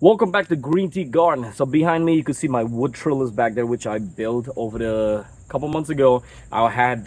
Welcome back to GreenTGarden. So behind me you can see my wood trellis back there, which I built over the couple months ago. I had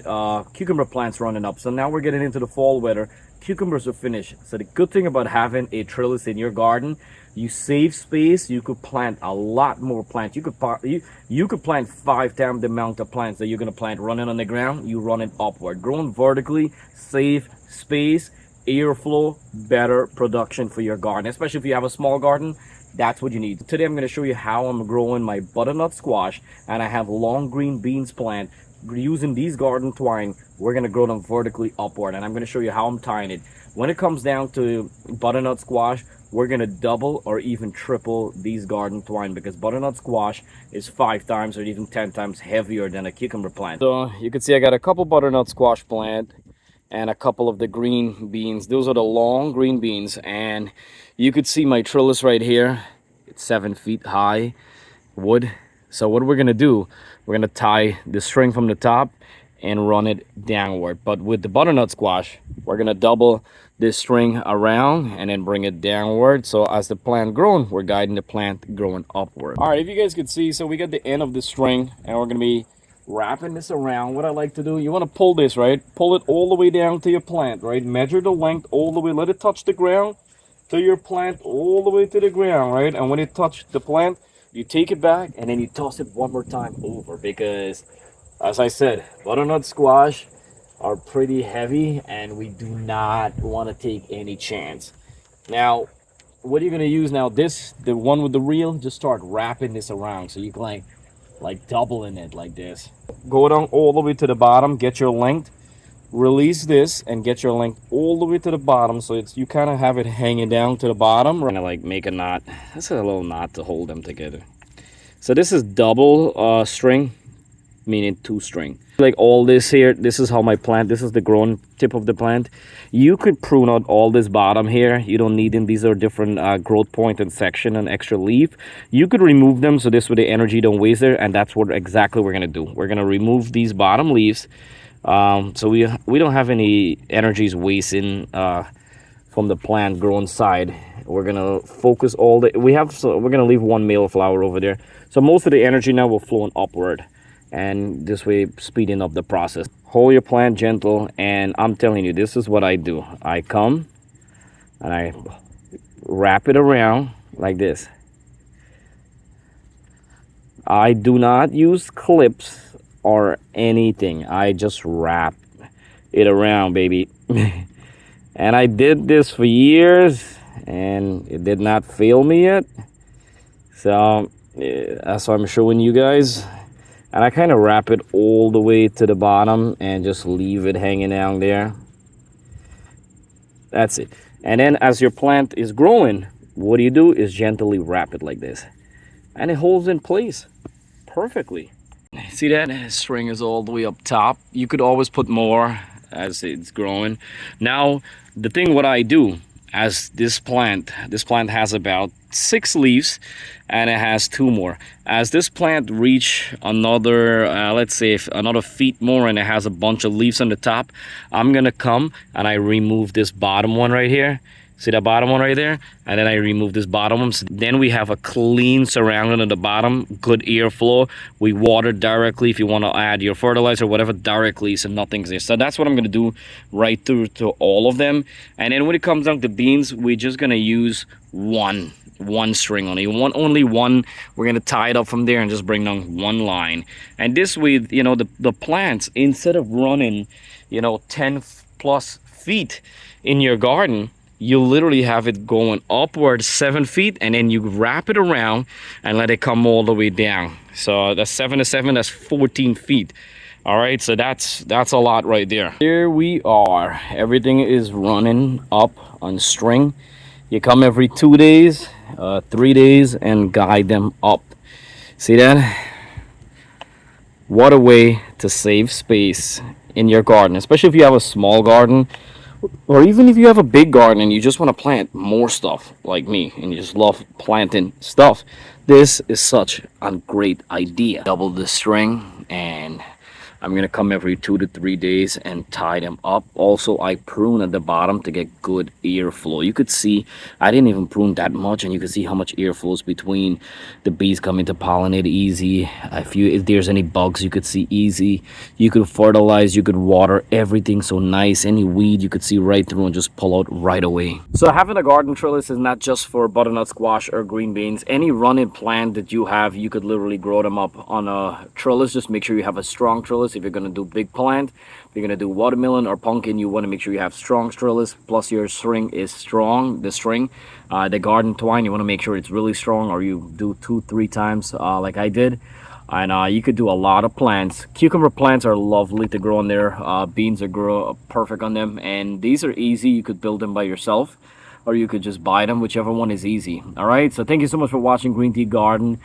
cucumber plants running up, so now we're getting into the fall weather. Cucumbers are finished. So the good thing about having a trellis in your garden, you save space. You could plant a lot more plants. You could plant 5 times the amount of plants that you're gonna plant running on the ground. You run it upward. Growing vertically, save space, airflow, better production for your garden, especially if you have a small garden. That's what you need. Today I'm going to show you how I'm growing my butternut squash, and I have long green beans plant. Using these garden twine, we're going to grow them vertically upward, and I'm going to show you how I'm tying it. When it comes down to butternut squash, we're going to double or even triple these garden twine, because butternut squash is 5 times or even 10 times heavier than a cucumber plant. So you can see I got a couple butternut squash plant and a couple of the green beans. Those are the long green beans, and you could see my trellis right here. It's 7 feet high wood. So what we're gonna do, we're gonna tie the string from the top and run it downward. But with the butternut squash, we're gonna double this string around and then bring it downward. So as the plant growing, we're guiding the plant growing upward. All right, if you guys could see, so we got the end of the string, and we're gonna be wrapping this around. What I like to do, you want to pull this, right? Pull it all the way down to your plant, right? Measure the length all the way, let it touch the ground to your plant, all the way to the ground, right? And when it touches the plant, you take it back and then you toss it one more time over, because as I said, butternut squash are pretty heavy and we do not want to take any chance. Now what are you going to use now? This, the one with the reel, just start wrapping this around, so you can like doubling it like this. Go down all the way to the bottom, get your length, release this and get your length all the way to the bottom, so it's, you kind of have it hanging down to the bottom. We're gonna like make a knot. That's a little knot to hold them together. So this is double string, meaning 2 string. Like all this here, this is how my plant, this is the grown tip of the plant. You could prune out all this bottom here. You don't need them. These are different growth point and section and extra leaf. You could remove them, so this way the energy don't waste there, and that's what exactly we're gonna do. We're gonna remove these bottom leaves, so we don't have any energies wasting from the plant growing side. We're gonna focus all the, we're gonna leave 1 male flower over there, so most of the energy now will flow upward, and this way speeding up the process. Hold your plant gentle, and I'm telling you, this is what I do. I come and I wrap it around like this. I do not use clips or anything. I just wrap it around, baby. And I did this for years and it did not fail me yet, so that's why I'm showing you guys. And I kind of wrap it all the way to the bottom and just leave it hanging down there. That's it. And then as your plant is growing, what you do is gently wrap it like this, and it holds in place perfectly. See that string is all the way up top. You could always put more as it's growing. Now the thing what I do, as this plant has about 6 leaves and it has 2 more. As this plant reach another let's say if another feet more and it has a bunch of leaves on the top, I'm gonna come and I remove this bottom one right here. See that bottom one right there? And then I remove this bottom one. So then we have a clean surrounding at the bottom, good airflow. We water directly if you want to add your fertilizer or whatever directly, so nothing's there. So that's what I'm going to do right through to all of them. And then when it comes down to beans, we're just going to use one string only one. We're going to tie it up from there and just bring down 1 line. And this way, you know, the plants, instead of running, you know, 10 plus feet in your garden, you literally have it going upward 7 feet, and then you wrap it around and let it come all the way down. So that's 7 to 7, that's 14 feet. All right, so that's a lot right there. Here we are. Everything is running up on string. You come every 2 days, 3 days, and guide them up. See that? What a way to save space in your garden, especially if you have a small garden. Or even if you have a big garden and you just want to plant more stuff like me and you just love planting stuff, this is such a great idea. Double the string and I'm gonna come every 2 to 3 days and tie them up. Also, I prune at the bottom to get good airflow. You could see I didn't even prune that much, and you can see how much air flows between the bees coming to pollinate easy. If there's any bugs, you could see easy. You could fertilize, you could water everything so nice. Any weed you could see right through and just pull out right away. So having a garden trellis is not just for butternut squash or green beans. Any running plant that you have, you could literally grow them up on a trellis. Just make sure you have a strong trellis. If you're going to do big plant, if you're going to do watermelon or pumpkin, you want to make sure you have strong trellis, plus your string is strong. The garden twine, you want to make sure it's really strong, or you do 2-3 times like I did. And you could do a lot of plants. Cucumber plants are lovely to grow on there. Beans are grow perfect on them, and these are easy. You could build them by yourself, or you could just buy them, whichever one is easy. All right, so thank you so much for watching GreenTGarden.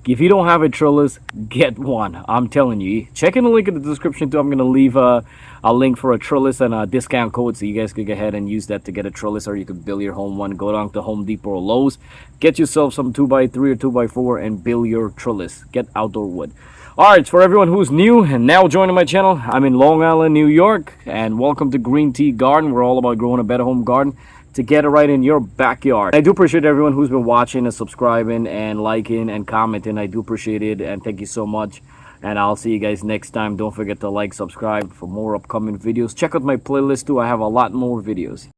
If you don't have a trellis, get one. I'm telling you. Check in the link in the description too. I'm gonna leave a link for a trellis and a discount code, so you guys could go ahead and use that to get a trellis, or you could build your home one. Go down to Home Depot or Lowe's, get yourself some 2x3 or 2x4 and build your trellis. Get outdoor wood. Alright, for everyone who's new and now joining my channel, I'm in Long Island, New York, and welcome to GreenTGarden. We're all about growing a better home garden to get it right in your backyard. I do appreciate everyone who's been watching and subscribing and liking and commenting. I do appreciate it, and thank you so much. And I'll see you guys next time. Don't forget to like, subscribe for more upcoming videos. Check out my playlist too. I have a lot more videos.